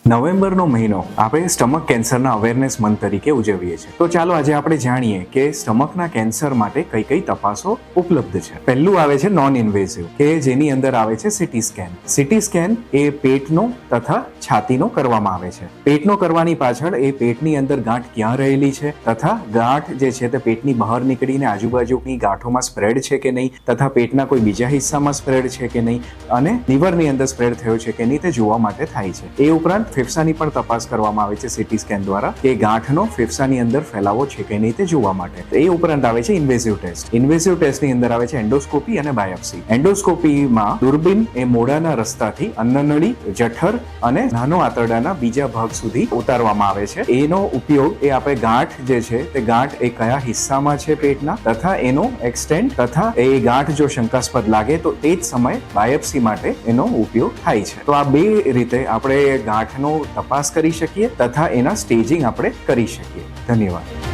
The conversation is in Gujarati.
નવેમ્બરનો મહિનો આપણે સ્ટમક કેન્સરના અવેરનેસ મંથ તરીકે ઉજવીએ છીએ. તો ચાલો આજે આપણે જાણીએ કે સ્ટમકના કેન્સર માટે કઈ કઈ તપાસો ઉપલબ્ધ છે. પહેલું આવે છે નોન ઇન્વેઝિવ, કે જેની અંદર આવે છે સીટી સ્કેન. સીટી સ્કેન એ પેટનો તથા છાતીનો કરવામાં આવે છે. પેટનો કરવાની પાછળ એ પેટની અંદર ગાંઠ ક્યાં રહેલી છે તથા ગાંઠ જે છે તે પેટની બહાર નીકળીને આજુબાજુની ગાંઠોમાં સ્પ્રેડ છે કે નહીં તથા પેટના કોઈ બીજા હિસ્સામાં સ્પ્રેડ છે કે નહીં અને લીવરની અંદર સ્પ્રેડ થયો છે કે નહીં તે જોવા માટે થાય છે. એ ઉપરાંત ફેફસાની પણ તપાસ કરવામાં આવે છે સીટી સ્કેન દ્વારા, કે ગાંઠનો ફેફસાની અંદર ફેલાવો છે કે નહીં તે જોવા માટે. એ ઉપરાંત આવે છે ઇન્વેઝિવ ટેસ્ટ. ઇન્વેઝિવ ટેસ્ટની અંદર આવે છે એન્ડોસ્કોપી અને બાયોપ્સી. એન્ડોસ્કોપીમાં દૂરબીન એ મોઢાના રસ્તાથી અન્નનળી, જઠર અને નાનો આંતરડાના બીજા ભાગ સુધી ઉતારવામાં આવે છે. એનો ઉપયોગ એ આપણે ગાંઠ જે છે તે ગાંઠ એ કયા હિસ્સામાં છે પેટના તથા એનો એક્સટેન્ટ તથા એ ગાંઠ જો શંકાસ્પદ લાગે તો તે જ સમયે બાયોપ્સી માટે એનો ઉપયોગ થાય છે. તો આ બે રીતે આપણે ગાંઠનો તપાસ કરી શકીએ તથા એના સ્ટેજિંગ આપણે કરી શકીએ. ધન્યવાદ.